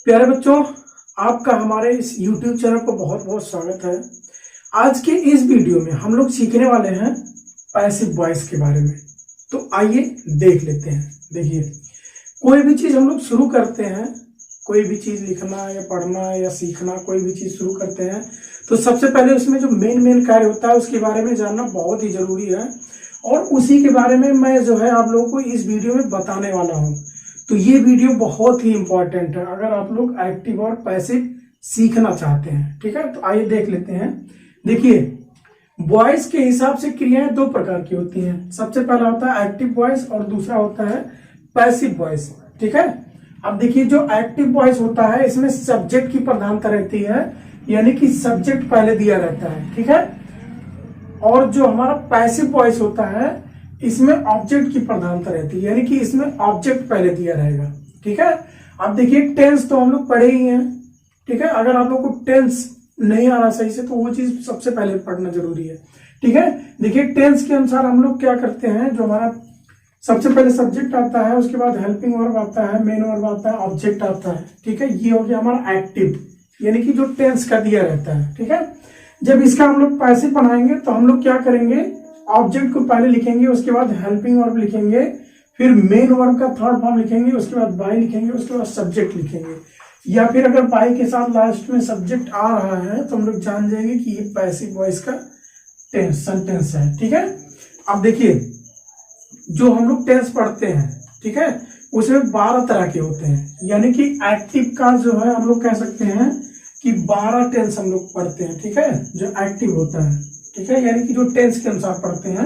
प्यारे बच्चों, आपका हमारे इस YouTube चैनल पर बहुत बहुत स्वागत है। आज के इस वीडियो में हम लोग सीखने वाले हैं पैसिव वॉइस के बारे में। तो आइए देख लेते हैं। देखिए, कोई भी चीज हम लोग शुरू करते हैं, कोई भी चीज लिखना या पढ़ना या सीखना, कोई भी चीज शुरू करते हैं तो सबसे पहले उसमें जो मेन कार्य होता है उसके बारे में जानना बहुत ही जरूरी है, और उसी के बारे में मैं जो है आप लोगों को इस वीडियो में बताने वाला हूँ। तो ये वीडियो बहुत ही इंपॉर्टेंट है अगर आप लोग एक्टिव और पैसिव सीखना चाहते हैं। ठीक है, तो आइए देख लेते हैं। देखिए, वॉइस के हिसाब से क्रियाएं दो प्रकार की होती हैं। सबसे पहला होता है एक्टिव वॉइस और दूसरा होता है पैसिव वॉइस। ठीक है, अब देखिए, जो एक्टिव वॉइस होता है इसमें सब्जेक्ट की प्रधानता रहती है, यानी कि सब्जेक्ट पहले दिया रहता है। ठीक है, और जो हमारा पैसिव वॉइस होता है इसमें ऑब्जेक्ट की प्रधानता रहती है, यानी कि इसमें ऑब्जेक्ट पहले दिया रहेगा। ठीक है, अब देखिए, टेंस तो हम लोग पढ़े ही हैं। ठीक है, अगर आप लोग को टेंस नहीं आ रहा सही से तो वो चीज सबसे पहले पढ़ना जरूरी है। ठीक है, देखिए, टेंस के अनुसार हम लोग क्या करते हैं, जो हमारा सबसे पहले सब्जेक्ट आता है, उसके बाद हेल्पिंग वर्ब आता है, मेन वर्ब आता है, ऑब्जेक्ट आता है। ठीक है, ये हो गया हमारा एक्टिव, यानी कि जो टेंस का दिया रहता है। ठीक है, जब इसका हम लोग पैसिव बनाएंगे तो हम लोग क्या करेंगे, ऑब्जेक्ट को पहले लिखेंगे, उसके बाद हेल्पिंग वर्ब लिखेंगे, फिर मेन वर्ब का थर्ड फॉर्म लिखेंगे, उसके बाद बाय लिखेंगे, उसके बाद सब्जेक्ट लिखेंगे। या फिर अगर बाय के साथ लास्ट में सब्जेक्ट आ रहा है तो हम लोग जान जाएंगे कि ये पैसिव वॉइस का सेंटेंस है। ठीक है, अब देखिए, जो हम लोग टेंस पढ़ते हैं, ठीक है, उसमें 12 तरह के होते हैं, यानी कि एक्टिव का जो है हम लोग कह सकते हैं कि 12 टेंस हम लोग पढ़ते हैं। ठीक है, जो एक्टिव होता है, ठीक है, यानी कि जो टेंस के अनुसार पढ़ते हैं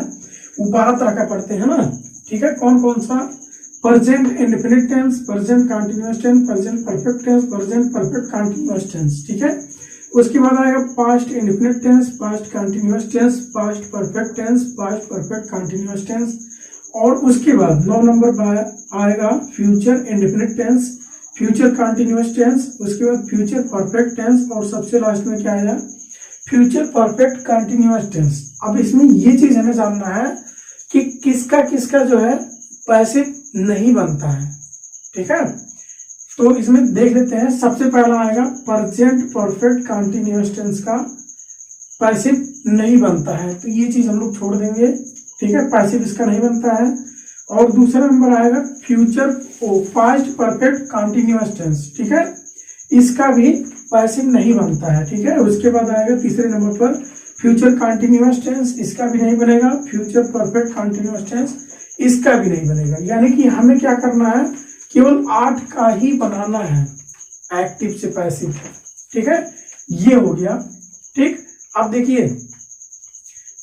वो 12 तरह का पढ़ते हैं ना। ठीक है, कौन कौन सा, present indefinite tense, present continuous tense, present perfect tense, present perfect continuous tense. ठीक है, उसके बाद आएगा past indefinite tense, past continuous tense, past perfect tense, past perfect continuous tense, और उसके बाद 9 नंबर पर आएगा future indefinite tense, future continuous tense, उसके बाद फ्यूचर परफेक्ट टेंस, और सबसे लास्ट में क्या आया, फ्यूचर परफेक्ट कंटीन्यूअस टेंस। अब इसमें ये चीज हमें जानना है कि किसका किसका जो है पैसिव नहीं बनता है। ठीक है, तो इसमें देख लेते हैं। सबसे पहला आएगा प्रेजेंट परफेक्ट कंटीन्यूअस टेंस का पैसिव नहीं बनता है, तो ये चीज हम लोग छोड़ देंगे। ठीक है, पैसिव इसका नहीं बनता है। और दूसरा नंबर आएगा future past perfect continuous tense. ठीक है, इसका भी पैसिव नहीं बनता है। ठीक है, उसके बाद आएगा तीसरे नंबर पर फ्यूचर कंटीन्यूअस टेंस, इसका भी नहीं बनेगा। फ्यूचर परफेक्ट कंटीन्यूअस टेंस, इसका भी नहीं बनेगा। यानी कि हमें क्या करना है, केवल 8 का ही बनाना है एक्टिव से पैसिव। ठीक है, ये हो गया। ठीक, अब देखिए,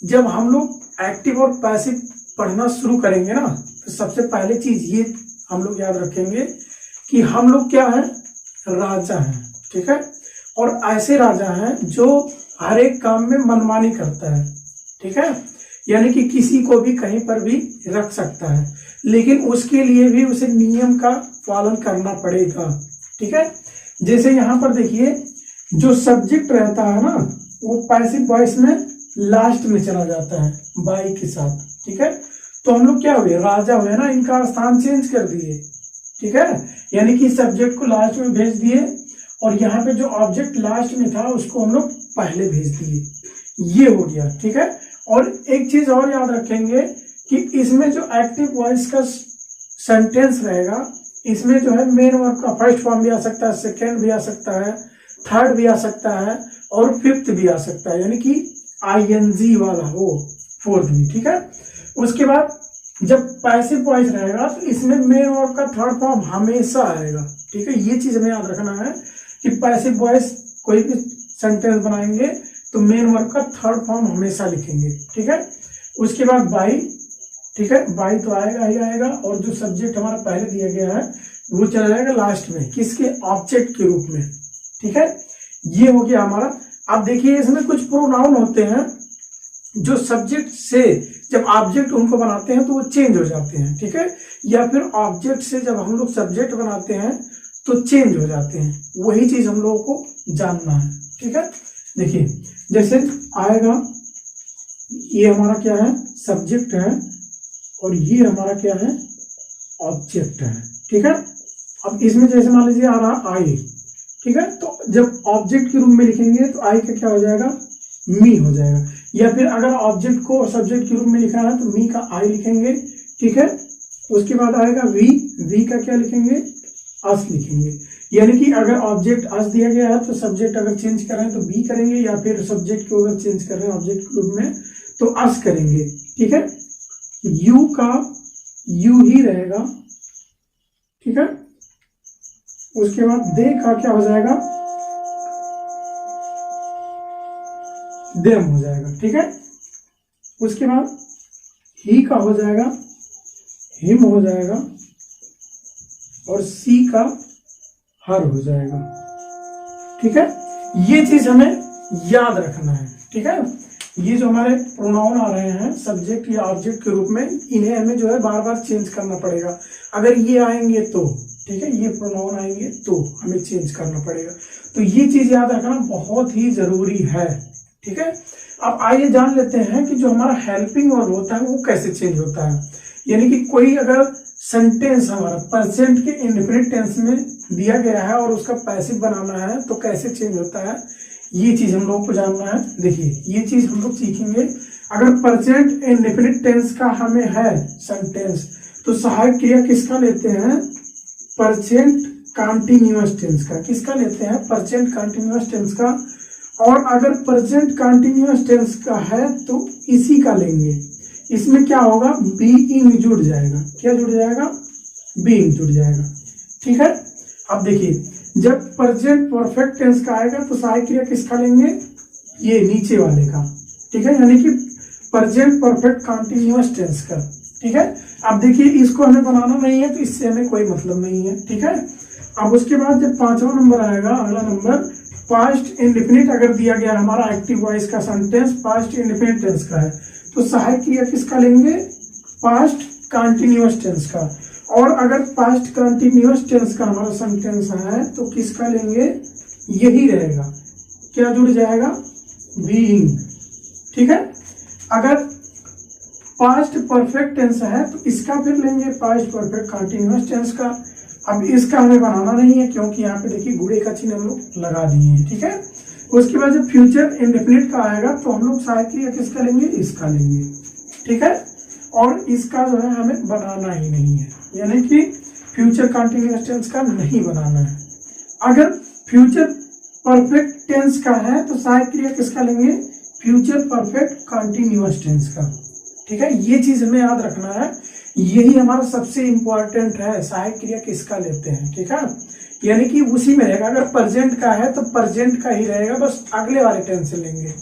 जब हम लोग एक्टिव और पैसिव पढ़ना शुरू करेंगे ना, तो सबसे पहले चीज ये हम लोग याद रखेंगे कि हम लोग क्या है, राजा हैं। ठीक है, और ऐसे राजा हैं जो हर एक काम में मनमानी करता है। ठीक है, यानी कि किसी को भी कहीं पर भी रख सकता है, लेकिन उसके लिए भी उसे नियम का पालन करना पड़ेगा। ठीक है, जैसे यहाँ पर देखिए, जो सब्जेक्ट रहता है ना वो पैसिव वॉइस में लास्ट में चला जाता है बाई के साथ। ठीक है, तो हम लोग क्या हुए, राजा हुए ना, इनका स्थान चेंज कर दिए। ठीक है, यानी कि सब्जेक्ट को लास्ट में भेज दिए और यहाँ पे जो ऑब्जेक्ट लास्ट में था उसको हम लोग पहले भेज दिए। ये हो गया। ठीक है, और एक चीज और याद रखेंगे कि इसमें जो एक्टिव वॉइस का सेंटेंस रहेगा, इसमें जो है मेन वर्ब का फर्स्ट फॉर्म भी आ सकता है, सेकेंड भी आ सकता है, थर्ड भी आ सकता है, और फिफ्थ भी आ सकता है, यानी कि आईएनजी वाला हो, फोर्थ भी। ठीक है, उसके बाद जब पैसिव वॉइस रहेगा तो इसमें मेन वर्ब का थर्ड फॉर्म हमेशा आएगा। ठीक है, ये चीज हमें याद रखना है कि पैसिव वॉइस कोई भी सेंटेंस बनाएंगे तो मेन वर्ब का थर्ड फॉर्म हमेशा लिखेंगे। ठीक है, उसके बाद बाई। ठीक है, बाई तो आएगा ही आएगा, और जो सब्जेक्ट हमारा पहले दिया गया है वो चला जाएगा लास्ट में, किसके, ऑब्जेक्ट के रूप में। ठीक है, ये हो गया हमारा। अब देखिए, इसमें कुछ प्रोनाउन होते हैं जो सब्जेक्ट से जब ऑब्जेक्ट उनको बनाते हैं तो वो चेंज हो जाते हैं। ठीक है, या फिर ऑब्जेक्ट से जब हम लोग सब्जेक्ट बनाते हैं तो चेंज हो जाते हैं, वही चीज हम लोगों को जानना है। ठीक है, देखिए, जैसे आएगा, ये हमारा क्या है, सब्जेक्ट है, और ये हमारा क्या है, ऑब्जेक्ट है। ठीक है, अब इसमें जैसे मान लीजिए आ रहा आई, ठीक है। तो जब ऑब्जेक्ट के रूप में लिखेंगे तो आई का क्या हो जाएगा, मी हो जाएगा। या फिर अगर ऑब्जेक्ट को सब्जेक्ट के रूप में लिखा है तो मी का आई लिखेंगे, ठीक है। उसके बाद आएगा वी, वी का क्या लिखेंगे, अस लिखेंगे। यानी कि अगर ऑब्जेक्ट अस दिया गया है तो सब्जेक्ट अगर चेंज कर रहे हैं तो बी करेंगे, या फिर सब्जेक्ट को अगर चेंज कर रहे हैं ऑब्जेक्ट के रूप में तो अस करेंगे, ठीक है। यू का यू ही रहेगा, ठीक है। उसके बाद दे का क्या हो जाएगा, देम हो जाएगा, ठीक है। उसके बाद ही का हो जाएगा, हिम हो जाएगा, और सी का हर हो जाएगा, ठीक है। ये चीज हमें याद रखना है, ठीक है। ये जो हमारे प्रोनाउन आ रहे हैं सब्जेक्ट या ऑब्जेक्ट के रूप में, इन्हें हमें जो है बार बार चेंज करना पड़ेगा। अगर ये आएंगे तो, ठीक है, ये प्रोनाउन आएंगे तो हमें चेंज करना पड़ेगा। तो ये चीज याद रखना बहुत ही जरूरी है, ठीक है। अब आइए जान लेते हैं कि जो हमारा हेल्पिंग वर्ब होता है वो कैसे चेंज होता है। यानी कि कोई अगर सेंटेंस हमारा प्रेजेंट के इंडेफिनिट टेंस में दिया गया है और उसका पैसिव बनाना है तो कैसे चेंज होता है, ये चीज हम लोग को जानना है। देखिए ये चीज हम लोग सीखेंगे। अगर प्रेजेंट इंडेफिनिट टेंस का हमें है सेंटेंस तो सहायक क्रिया किसका लेते हैं, प्रेजेंट कंटीन्यूअस टेंस का। किसका लेते हैं, प्रेजेंट कंटीन्यूअस टेंस का। और अगर प्रेजेंट कंटीन्यूअस टेंस का है तो इसी का लेंगे। इसमें क्या होगा, बीइंग जुड़ जाएगा। क्या जुड़ जाएगा, बीइंग जुड़ जाएगा, ठीक है। अब देखिए जब प्रेजेंट परफेक्ट टेंस का आएगा तो सहायक क्रिया किसका लेंगे, ये नीचे वाले का, ठीक है। यानी कि प्रेजेंट परफेक्ट कंटीन्यूअस टेंस का, ठीक है। अब देखिए इसको हमें बनाना नहीं है तो इससे हमें कोई मतलब नहीं है, ठीक है। अब उसके बाद जब 5वां नंबर आएगा, अगला नंबर पास्ट इंडेफिनिट अगर दिया गया हमारा एक्टिव वॉइस का सेंटेंस पास्ट इंडेफिनिट टेंस का है तो सहायक क्रिया किसका लेंगे, पास्ट कंटीन्यूअस टेंस का। और अगर पास्ट कंटीन्यूअस टेंस का हमारा सेंटेंस है तो किसका लेंगे, यही रहेगा। क्या जुड़ जाएगा, बीइंग, ठीक है। अगर पास्ट परफेक्ट टेंस है तो इसका फिर लेंगे पास्ट परफेक्ट कंटीन्यूअस टेंस का। अब इसका हमें बनाना नहीं है क्योंकि यहाँ पे देखिए गुड़े का चिन्ह हम लोग लगा दिए हैं, ठीक है। उसके बाद जब फ्यूचर इंडेफिनिट का आएगा तो हम लोग सहायक क्रिया किसका लेंगे, इसका लेंगे, ठीक है। और इसका जो है हमें बनाना ही नहीं है, यानी कि फ्यूचर कंटीन्यूअस टेंस का नहीं बनाना है। अगर फ्यूचर परफेक्ट टेंस का है तो सहायक क्रिया किसका लेंगे, फ्यूचर परफेक्ट कंटीन्यूअस टेंस का, ठीक है। ये चीज हमें याद रखना है, यही हमारा सबसे इंपॉर्टेंट है, सहायक क्रिया किसका लेते हैं, ठीक है। यानी कि उसी में रहेगा। अगर प्रेजेंट का है तो प्रेजेंट का ही रहेगा, बस अगले वाले टेंस से लेंगे,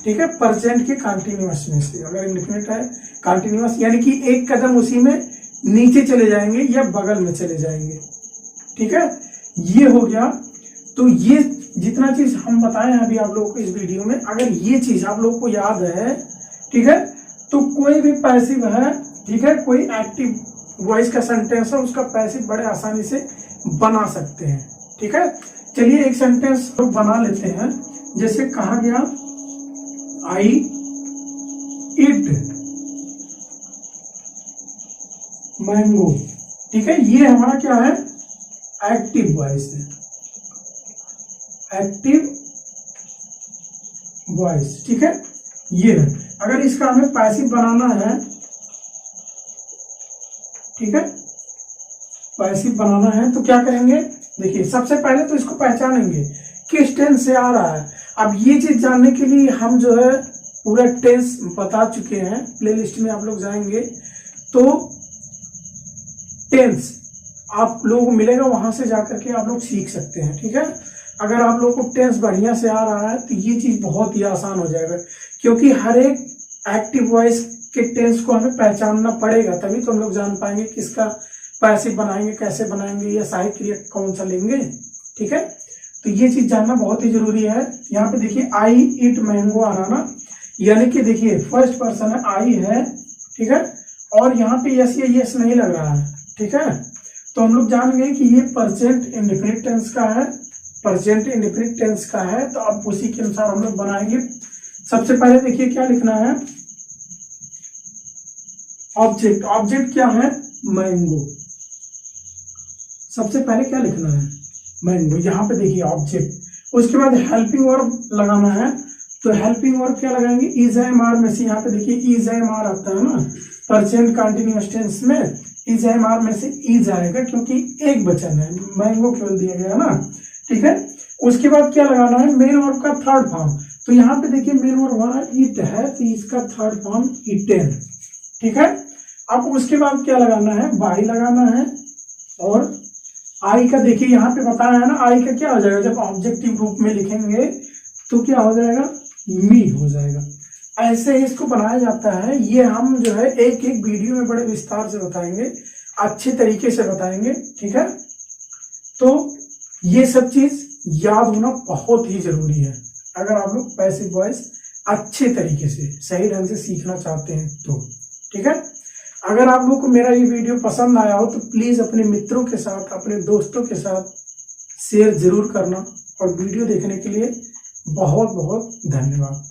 ठीक है। प्रेजेंट के कंटीन्यूअस में से अगर इंडेफिनिट है कंटीन्यूअस, यानी कि एक कदम उसी में नीचे चले जाएंगे या बगल में चले जाएंगे, ठीक है। ये हो गया। तो ये जितना चीज हम बताए हैं अभी आप लोगों को इस वीडियो में, अगर ये चीज आप लोगों को याद है, ठीक है, तो कोई भी पैसिव है, ठीक है, कोई एक्टिव वॉइस का सेंटेंस है उसका पैसिव बड़े आसानी से बना सकते हैं, ठीक है। चलिए एक सेंटेंस लोग बना लेते हैं। जैसे कहा गया आई इट मैंगो, ठीक है। ये हमारा क्या है, एक्टिव वॉइस है, एक्टिव वॉइस, ठीक है। ये है। अगर इसका हमें पैसिव बनाना है, ठीक है, पैसिव बनाना है तो क्या करेंगे, देखिए सबसे पहले तो इसको पहचानेंगे किस टेंस से आ रहा है। अब ये चीज जानने के लिए हम जो है पूरा टेंस बता चुके हैं, प्लेलिस्ट में आप लोग जाएंगे तो टेंस आप लोगों को मिलेगा, वहां से जाकर के आप लोग सीख सकते हैं, ठीक है। अगर आप लोग को टेंस बढ़िया से आ रहा है तो ये चीज बहुत ही आसान हो जाएगा, क्योंकि हर एक एक्टिव वॉइस के टेंस को हमें पहचानना पड़ेगा, तभी तो हम लोग जान पाएंगे किसका पैसिव बनाएंगे, कैसे बनाएंगे, या सहायक क्रिया कौन सा लेंगे, ठीक है। तो ये चीज जानना बहुत ही जरूरी है। यहाँ पे देखिए आई इट मैंगो आ रहा ना, यानी कि देखिए फर्स्ट पर्सन है, आई है, ठीक है, और यहाँ पे यस या यस नहीं लग रहा है, ठीक है। तो हम लोग जान गए कि ये प्रेजेंट इंडेफिनिट टेंस का है, प्रेजेंट इंडेफिनिट टेंस का है। तो अब उसी के अनुसार हम लोग बनाएंगे। सबसे पहले देखिए क्या लिखना है, ऑब्जेक्ट, ऑब्जेक्ट क्या है, मैंगो। सबसे पहले क्या लिखना है, मैंगो, यहाँ पे देखिए ऑब्जेक्ट। उसके बाद हेल्पिंग वर्ब लगाना है, तो हेल्पिंग वर्ब क्या लगाएंगे, इज एम आर में से। यहाँ पे देखिए इज एम आर आता है ना, प्रेजेंट कंटिन्यूअस टेंस में इज एम आर में से इज आएगा, क्योंकि एक वचन है, मैंगो केवल दिया गया ना, ठीक है। उसके बाद क्या लगाना है, मेन वर्ब का थर्ड फॉर्म। तो यहाँ पे देखिए मेन वर्ब हमारा इट है, तो इसका थर्ड फॉर्म इटेन, ठीक है। अब उसके बाद क्या लगाना है, बाई लगाना है। और आई का देखिए यहाँ पे बताया है ना, आई का क्या हो जाएगा, जब ऑब्जेक्टिव रूप में लिखेंगे तो क्या हो जाएगा, मी हो जाएगा। ऐसे ही इसको बनाया जाता है। ये हम जो है एक एक वीडियो में बड़े विस्तार से बताएंगे, अच्छे तरीके से बताएंगे, ठीक है। तो ये सब चीज याद होना बहुत ही जरूरी है अगर आप लोग पैसिव वॉइस अच्छे तरीके से सही ढंग से सीखना चाहते हैं तो, ठीक है। अगर आप लोग को मेरा ये वीडियो पसंद आया हो तो प्लीज अपने मित्रों के साथ, अपने दोस्तों के साथ शेयर जरूर करना। और वीडियो देखने के लिए बहुत बहुत धन्यवाद।